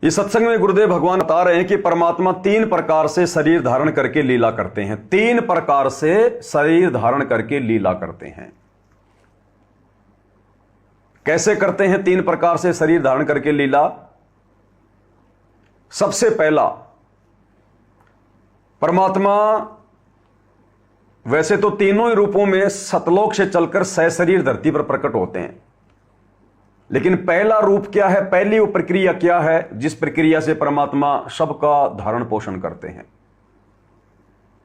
इस सत्संग में गुरुदेव भगवान बता रहे हैं कि परमात्मा 3 प्रकार से शरीर धारण करके लीला करते हैं। 3 प्रकार से शरीर धारण करके लीला करते हैं। कैसे करते हैं 3 प्रकार से शरीर धारण करके लीला? सबसे पहला, परमात्मा वैसे तो तीनों ही रूपों में सतलोक से चलकर सशरीर धरती पर प्रकट होते हैं, लेकिन पहला रूप क्या है, पहली वो प्रक्रिया क्या है जिस प्रक्रिया से परमात्मा सबका धारण पोषण करते हैं?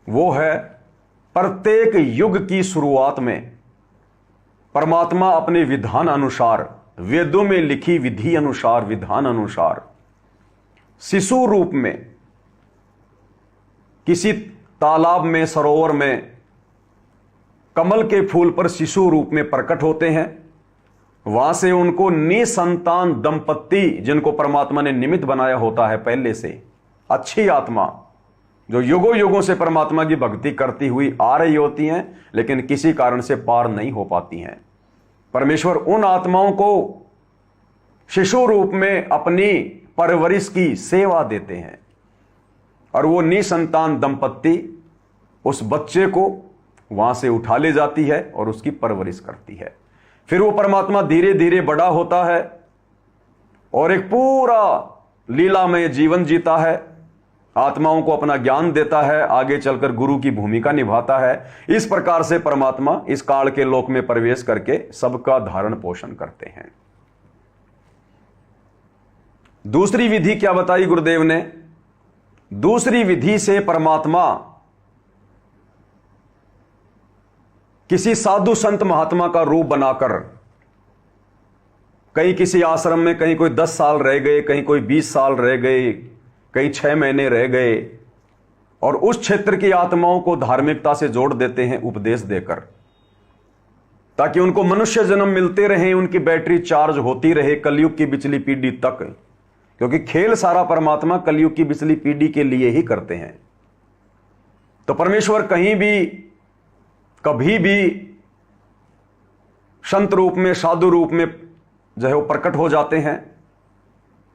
वो है प्रत्येक युग की शुरुआत में परमात्मा अपने विधान अनुसार, वेदों में लिखी विधि अनुसार, विधान अनुसार शिशु रूप में किसी तालाब में, सरोवर में कमल के फूल पर शिशु रूप में प्रकट होते हैं। वहां से उनको निसंतान दंपत्ति, जिनको परमात्मा ने निमित्त बनाया होता है पहले से, अच्छी आत्मा जो युगों युगों से परमात्मा की भक्ति करती हुई आ रही होती हैं, लेकिन किसी कारण से पार नहीं हो पाती हैं। परमेश्वर उन आत्माओं को शिशु रूप में अपनी परवरिश की सेवा देते हैं और वो निसंतान दंपत्ति उस बच्चे को वहां से उठा ले जाती है और उसकी परवरिश करती है। फिर वो परमात्मा धीरे धीरे बड़ा होता है और एक पूरा लीलामय जीवन जीता है, आत्माओं को अपना ज्ञान देता है, आगे चलकर गुरु की भूमिका निभाता है। इस प्रकार से परमात्मा इस काल के लोक में प्रवेश करके सबका धारण पोषण करते हैं। दूसरी विधि क्या बताई गुरुदेव ने? दूसरी विधि से परमात्मा किसी साधु संत महात्मा का रूप बनाकर, कहीं किसी आश्रम में कहीं कोई 10 साल रह गए, कहीं कोई 20 साल रह गए, कहीं 6 महीने रह गए, और उस क्षेत्र की आत्माओं को धार्मिकता से जोड़ देते हैं उपदेश देकर, ताकि उनको मनुष्य जन्म मिलते रहे, उनकी बैटरी चार्ज होती रहे कलयुग की पिछली पीढ़ी तक, क्योंकि खेल सारा परमात्मा कलयुग की पिछली पीढ़ी के लिए ही करते हैं। तो परमेश्वर कहीं भी कभी भी संत रूप में, साधु रूप में जो है वो प्रकट हो जाते हैं।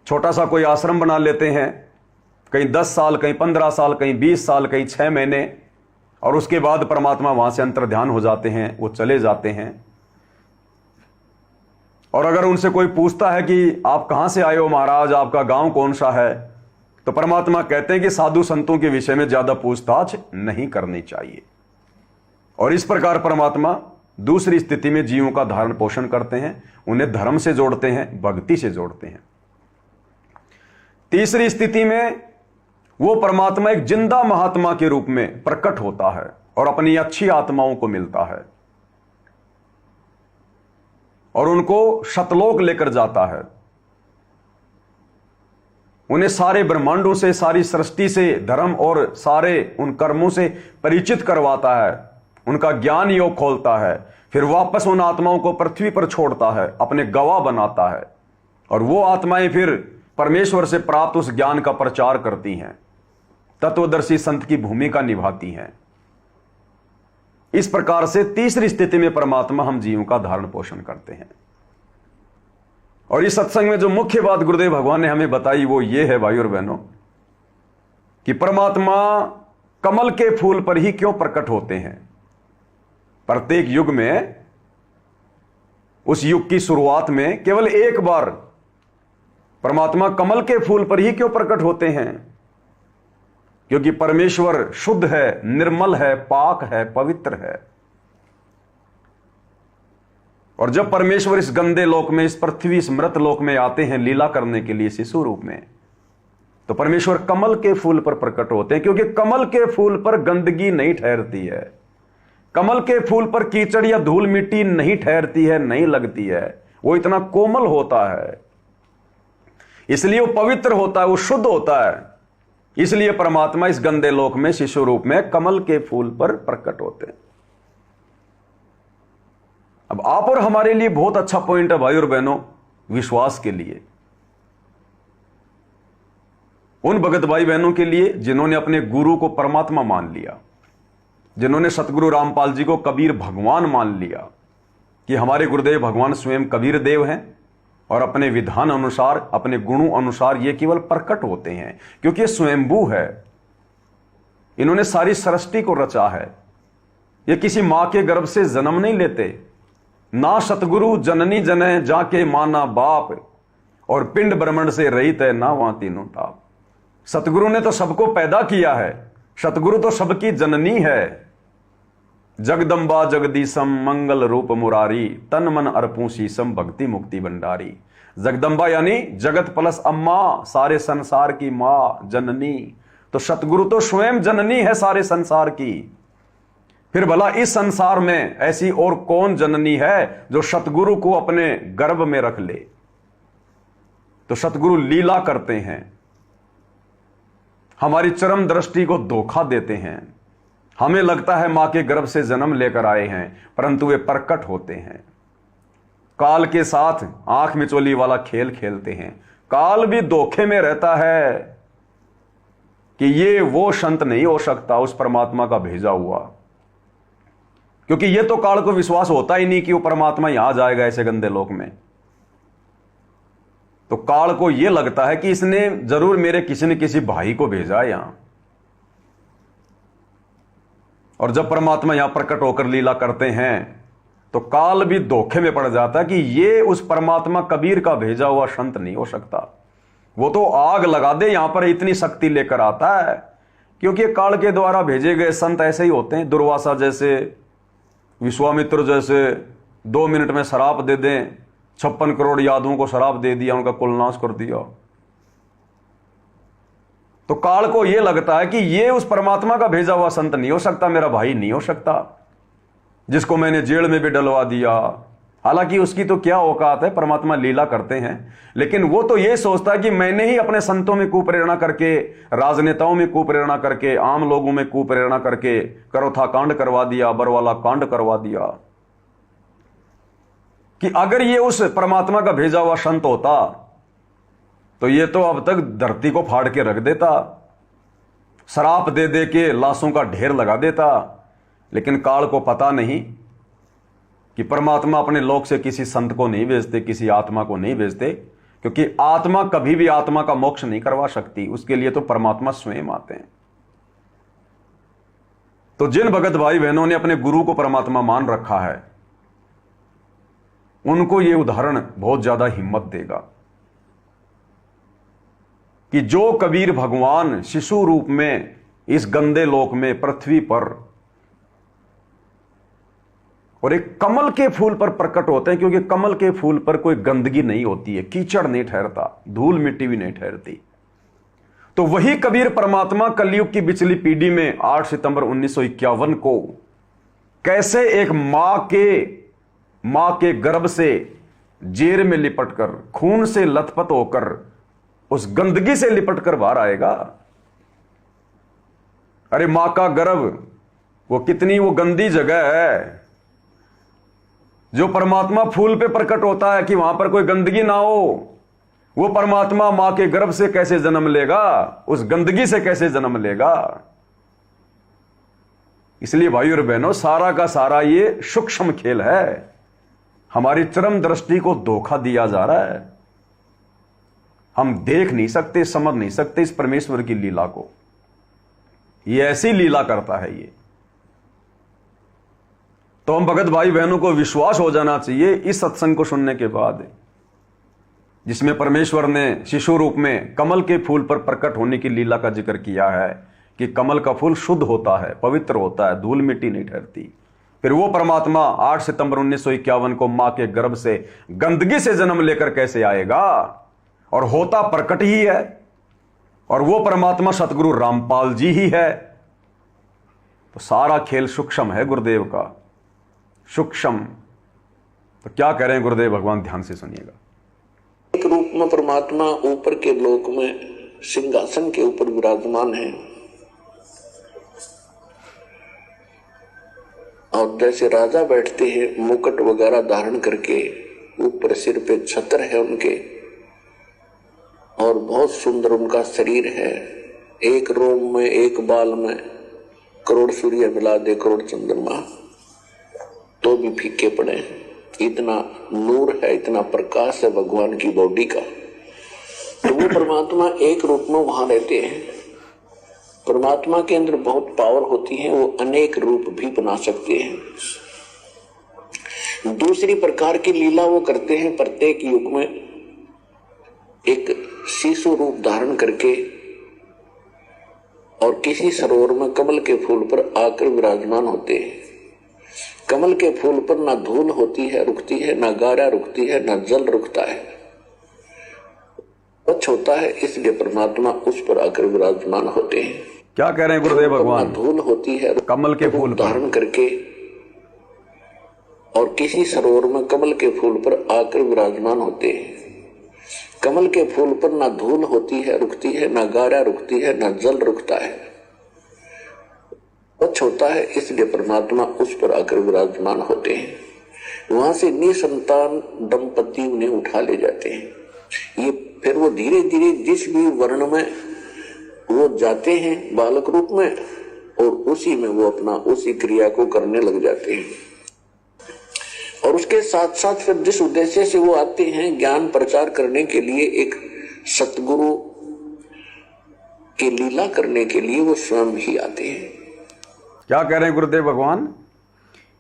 छोटा सा कोई आश्रम बना लेते हैं, कहीं 10 साल, कहीं 15 साल, कहीं 20 साल, कहीं 6 महीने, और उसके बाद परमात्मा वहां से अंतर्ध्यान हो जाते हैं, वो चले जाते हैं। और अगर उनसे कोई पूछता है कि आप कहां से आए हो महाराज, आपका गांव कौन सा है, तो परमात्मा कहते हैं कि साधु संतों के विषय में ज्यादा पूछताछ नहीं करनी चाहिए। और इस प्रकार परमात्मा दूसरी स्थिति में जीवों का धारण पोषण करते हैं, उन्हें धर्म से जोड़ते हैं, भक्ति से जोड़ते हैं। तीसरी स्थिति में वो परमात्मा एक जिंदा महात्मा के रूप में प्रकट होता है और अपनी अच्छी आत्माओं को मिलता है और उनको सतलोक लेकर जाता है। उन्हें सारे ब्रह्मांडों से, सारी सृष्टि से, धर्म और सारे उन कर्मों से परिचित करवाता है, उनका ज्ञान योग खोलता है, फिर वापस उन आत्माओं को पृथ्वी पर छोड़ता है, अपने गवाह बनाता है, और वो आत्माएं फिर परमेश्वर से प्राप्त उस ज्ञान का प्रचार करती हैं, तत्वदर्शी संत की भूमिका निभाती हैं। इस प्रकार से तीसरी स्थिति में परमात्मा हम जीवों का धारण पोषण करते हैं। और इस सत्संग में जो मुख्य बात गुरुदेव भगवान ने हमें बताई वो ये है भाई और बहनों, कि परमात्मा कमल के फूल पर ही क्यों प्रकट होते हैं। प्रत्येक युग में, उस युग की शुरुआत में केवल एक बार परमात्मा कमल के फूल पर ही क्यों प्रकट होते हैं? क्योंकि परमेश्वर शुद्ध है, निर्मल है, पाक है, पवित्र है। और जब परमेश्वर इस गंदे लोक में, इस पृथ्वी, इस मृत लोक में आते हैं लीला करने के लिए शिशु रूप में, तो परमेश्वर कमल के फूल पर प्रकट होते हैं, क्योंकि कमल के फूल पर गंदगी नहीं ठहरती है, कमल के फूल पर कीचड़ या धूल मिट्टी नहीं ठहरती है, नहीं लगती है। वो इतना कोमल होता है, इसलिए वो पवित्र होता है, वो शुद्ध होता है। इसलिए परमात्मा इस गंदे लोक में शिशु रूप में कमल के फूल पर प्रकट होते हैं। अब आप और हमारे लिए बहुत अच्छा पॉइंट है भाई और बहनों, विश्वास के लिए, उन भगत भाई बहनों के लिए जिन्होंने अपने गुरु को परमात्मा मान लिया, जिन्होंने सतगुरु रामपाल जी को कबीर भगवान मान लिया कि हमारे गुरुदेव भगवान स्वयं कबीर देव हैं, और अपने विधान अनुसार, अपने गुणों अनुसार ये केवल प्रकट होते हैं, क्योंकि ये स्वयंभू है। इन्होंने सारी सृष्टि को रचा है। ये किसी मां के गर्भ से जन्म नहीं लेते। ना सतगुरु जननी जने जाके माना बाप, और पिंड ब्रह्मंड से रहित है ना वहां तीनों ताप। सतगुरु ने तो सबको पैदा किया है। सतगुरु तो सबकी जननी है। जगदम्बा जगदीशम मंगल रूप मुरारी, तन मन अर्पू शीशम भक्ति मुक्ति भंडारी। जगदम्बा यानी जगत प्लस अम्मा, सारे संसार की मां, जननी। तो सतगुरु तो स्वयं जननी है सारे संसार की। फिर भला इस संसार में ऐसी और कौन जननी है जो सतगुरु को अपने गर्भ में रख ले। तो सतगुरु लीला करते हैं, हमारी चरम दृष्टि को धोखा देते हैं। हमें लगता है मां के गर्भ से जन्म लेकर आए हैं, परंतु वे प्रकट होते हैं। काल के साथ आंख मिचोली वाला खेल खेलते हैं। काल भी धोखे में रहता है कि ये वो संत नहीं हो सकता, उस परमात्मा का भेजा हुआ। क्योंकि ये तो काल को विश्वास होता ही नहीं कि वो परमात्मा यहां जाएगा ऐसे गंदे लोक में। तो काल को यह लगता है कि इसने जरूर मेरे किसी न किसी भाई को भेजा है यहां। और जब परमात्मा यहां प्रकट होकर लीला करते हैं तो काल भी धोखे में पड़ जाता है कि ये उस परमात्मा कबीर का भेजा हुआ संत नहीं हो सकता। वो तो आग लगा दे यहां पर इतनी शक्ति लेकर आता है। क्योंकि काल के द्वारा भेजे गए संत ऐसे ही होते हैं। दुर्वासा जैसे, विश्वामित्र जैसे 2 मिनट में शराप दे दें, 56 करोड़ यादवों को शराप दे दिया, उनका कुलनाश कर दिया। तो काल को यह लगता है कि यह उस परमात्मा का भेजा हुआ संत नहीं हो सकता, मेरा भाई नहीं हो सकता, जिसको मैंने जेल में भी डलवा दिया। हालांकि उसकी तो क्या औकात है, परमात्मा लीला करते हैं। लेकिन वो तो यह सोचता है कि मैंने ही अपने संतों में कुप्रेरणा करके, राजनेताओं में कुप्रेरणा करके, आम लोगों में कुप्रेरणा करके करोथा कांड करवा दिया, बरवाला कांड करवा दिया। कि अगर ये उस परमात्मा का भेजा हुआ संत होता तो ये तो अब तक धरती को फाड़ के रख देता, शराप दे दे के लाशों का ढेर लगा देता। लेकिन काल को पता नहीं कि परमात्मा अपने लोक से किसी संत को नहीं भेजते, किसी आत्मा को नहीं भेजते। क्योंकि आत्मा कभी भी आत्मा का मोक्ष नहीं करवा सकती, उसके लिए तो परमात्मा स्वयं आते हैं। तो जिन भगत भाई बहनों ने अपने गुरु को परमात्मा मान रखा है, उनको यह उदाहरण बहुत ज्यादा हिम्मत देगा कि जो कबीर भगवान शिशु रूप में इस गंदे लोक में पृथ्वी पर और एक कमल के फूल पर प्रकट होते हैं। क्योंकि कमल के फूल पर कोई गंदगी नहीं होती है, कीचड़ नहीं ठहरता, धूल मिट्टी भी नहीं ठहरती। तो वही कबीर परमात्मा कलयुग की पिछली पीढ़ी में 8 सितंबर 1951 को कैसे एक मां के गर्भ से जेर में लिपटकर, खून से लथपथ होकर, उस गंदगी से लिपटकर बाहर आएगा। अरे मां का गर्भ वो कितनी वो गंदी जगह है। जो परमात्मा फूल पे प्रकट होता है कि वहां पर कोई गंदगी ना हो, वो परमात्मा मां के गर्भ से कैसे जन्म लेगा, उस गंदगी से कैसे जन्म लेगा। इसलिए भाई और बहनों, सारा का सारा ये सूक्ष्म खेल है। हमारी चरम दृष्टि को धोखा दिया जा रहा है। हम देख नहीं सकते, समझ नहीं सकते इस परमेश्वर की लीला को। ये ऐसी लीला करता है ये। तो हम भगत भाई बहनों को विश्वास हो जाना चाहिए इस सत्संग को सुनने के बाद, जिसमें परमेश्वर ने शिशु रूप में कमल के फूल पर प्रकट होने की लीला का जिक्र किया है कि कमल का फूल शुद्ध होता है, पवित्र होता है, धूल मिट्टी नहीं ठहरती। फिर वो परमात्मा 8 सितंबर 1951 को मां के गर्भ से गंदगी से जन्म लेकर कैसे आएगा, और होता प्रकट ही है। और वो परमात्मा सतगुरु रामपाल जी ही है। तो सारा खेल सूक्ष्म है गुरुदेव का, सूक्ष्म। तो क्या कह रहे हैं गुरुदेव भगवान, ध्यान से सुनिएगा। एक रूप में परमात्मा ऊपर के लोक में सिंहासन के ऊपर विराजमान है, और जैसे राजा बैठते हैं मुकुट वगैरह धारण करके, ऊपर सिर पे छत्र है उनके, और बहुत सुंदर उनका शरीर है। एक रोम में, एक बाल में करोड़ सूर्य मिला दे, करोड़ चंद्रमा, तो भी फीके पड़े। इतना नूर है, इतना प्रकाश है भगवान की बॉडी का। तो वो परमात्मा एक रूप में वहां रहते हैं। परमात्मा के अंदर बहुत पावर होती है, वो अनेक रूप भी बना सकते हैं। दूसरी प्रकार की लीला वो करते हैं, प्रत्येक युग में एक शिशु रूप धारण करके और किसी सरोवर में कमल के फूल पर आकर विराजमान होते हैं। कमल के फूल पर ना धूल होती है रुकती है, ना गारा रुकती है, ना जल रुकता है, स्वच्छ होता है, इसलिए परमात्मा उस पर आकर विराजमान होते हैं। क्या कह रहे हैं गुरुदेव भगवान? धूल होती है कमल के फूल धारण करके और किसी सरोवर में कमल के फूल पर आकर विराजमान होते हैं। कमल के फूल पर ना धूल होती है रुकती है, ना गारा रुकती है, ना जल रुकता है, स्वच्छ होता है, इसलिए परमात्मा उस पर आकर विराजमान होते हैं। वहां से निसंतान दंपति उन्हें उठा ले जाते हैं। ये फिर वो धीरे धीरे जिस भी वर्ण में वो जाते हैं बालक रूप में, और उसी में वो अपना उसी क्रिया को करने लग जाते हैं। और उसके साथ साथ फिर जिस उद्देश्य से वो आते हैं, ज्ञान प्रचार करने के लिए, एक सतगुरु की लीला करने के लिए, वो स्वयं ही आते हैं। क्या कह रहे हैं गुरुदेव भगवान?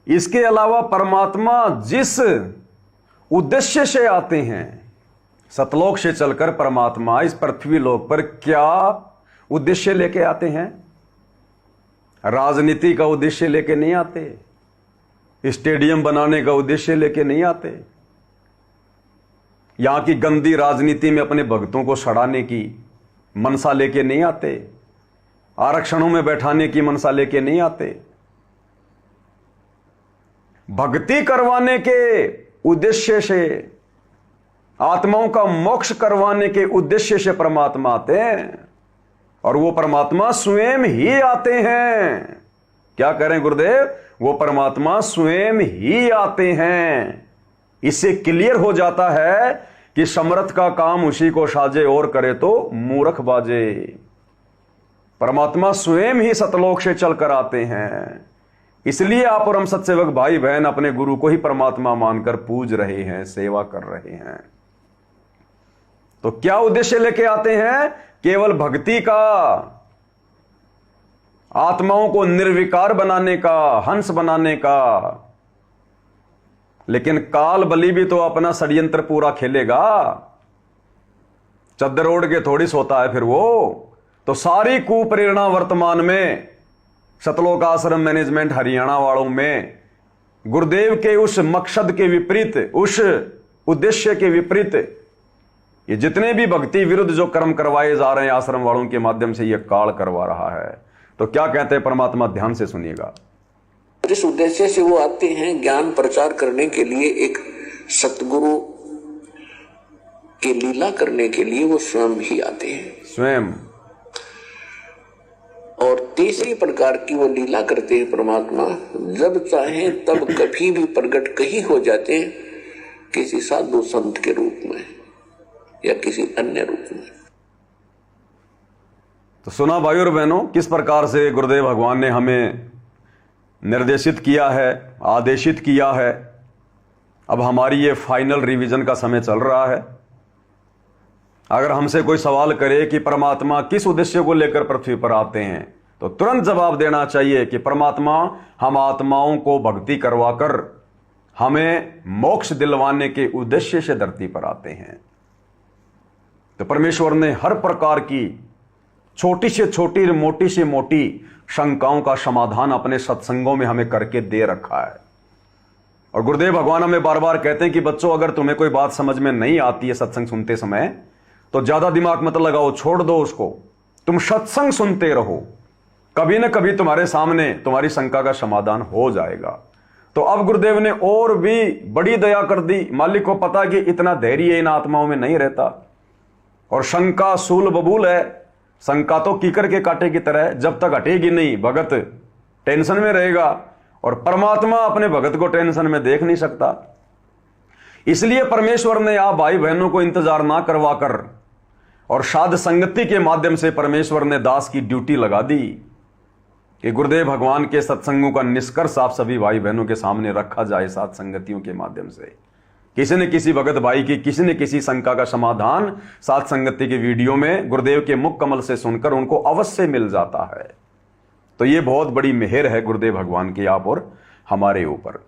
इसके अलावा परमात्मा जिस उद्देश्य से आते हैं, सतलोक से चलकर परमात्मा इस पृथ्वी लोक पर क्या उद्देश्य लेके आते हैं? राजनीति का उद्देश्य लेके नहीं आते, स्टेडियम बनाने का उद्देश्य लेके नहीं आते, यहां की गंदी राजनीति में अपने भक्तों को सड़ाने की मनसा लेके नहीं आते, आरक्षणों में बैठाने की मनसा लेके नहीं आते। भक्ति करवाने के उद्देश्य से, आत्माओं का मोक्ष करवाने के उद्देश्य से परमात्मा आते हैं, और वो परमात्मा स्वयं ही आते हैं। क्या कह रहे हैं गुरुदेव? वो परमात्मा स्वयं ही आते हैं। इससे क्लियर हो जाता है कि समर्थ का काम उसी को साजे और करे तो मूर्ख बाजे। परमात्मा स्वयं ही सतलोक से चलकर आते हैं। इसलिए आप और हम सत्सेवक भाई बहन अपने गुरु को ही परमात्मा मानकर पूज रहे हैं, सेवा कर रहे हैं। तो क्या उद्देश्य लेके आते हैं? केवल भक्ति का, आत्माओं को निर्विकार बनाने का, हंस बनाने का। लेकिन काल बलि भी तो अपना षड्यंत्र पूरा खेलेगा, चद्दर ओढ़ के थोड़ी सोता है फिर वो। तो सारी कुप्रेरणा वर्तमान में सतलोक आश्रम मैनेजमेंट हरियाणा वालों में गुरुदेव के उस मकसद के विपरीत, उस उद्देश्य के विपरीत ये जितने भी भक्ति विरुद्ध जो कर्म करवाए जा रहे हैं आश्रम वालों के माध्यम से, ये काल करवा रहा है। तो क्या कहते हैं परमात्मा? ध्यान से सुनिएगा। जिस उद्देश्य से वो आते हैं, ज्ञान प्रचार करने के लिए, एक सतगुरु की लीला करने के लिए, वो स्वयं ही आते हैं। स्वयं। और तीसरी प्रकार की वो लीला करते हैं परमात्मा, जब चाहे तब कभी भी प्रकट कहीं हो जाते हैं, किसी साधु संत के रूप में या किसी अन्य रूप में। तो सुना भाई और बहनों, किस प्रकार से गुरुदेव भगवान ने हमें निर्देशित किया है, आदेशित किया है। अब हमारी ये फाइनल रिवीजन का समय चल रहा है। अगर हमसे कोई सवाल करे कि परमात्मा किस उद्देश्य को लेकर पृथ्वी पर आते हैं, तो तुरंत जवाब देना चाहिए कि परमात्मा हम आत्माओं को भक्ति करवाकर हमें मोक्ष दिलवाने के उद्देश्य से धरती पर आते हैं। तो परमेश्वर ने हर प्रकार की छोटी से छोटी, मोटी से मोटी शंकाओं का समाधान अपने सत्संगों में हमें करके दे रखा है। और गुरुदेव भगवान हमें बार बार कहते हैं कि बच्चों, अगर तुम्हें कोई बात समझ में नहीं आती है सत्संग सुनते समय, तो ज्यादा दिमाग मत लगाओ, छोड़ दो उसको, तुम सत्संग सुनते रहो, कभी ना कभी तुम्हारे सामने तुम्हारी शंका का समाधान हो जाएगा। तो अब गुरुदेव ने और भी बड़ी दया कर दी। मालिक को पता कि इतना धैर्य इन आत्माओं में नहीं रहता, और शंका सूल बबूल है। शंका तो कीकर के कांटे की तरह, जब तक हटेगी नहीं भगत टेंशन में रहेगा, और परमात्मा अपने भगत को टेंशन में देख नहीं सकता। इसलिए परमेश्वर ने आप भाई बहनों को इंतजार ना करवाकर और साध संगति के माध्यम से परमेश्वर ने दास की ड्यूटी लगा दी कि गुरुदेव भगवान के सत्संगों का निष्कर्ष आप सभी भाई बहनों के सामने रखा जाए साध संगतियों के माध्यम से, किसी न किसी भगत भाई की किसी न किसी शंका का समाधान सात संगति के वीडियो में गुरुदेव के मुख कमल से सुनकर उनको अवश्य मिल जाता है। तो ये बहुत बड़ी मेहर है गुरुदेव भगवान की आप और हमारे ऊपर।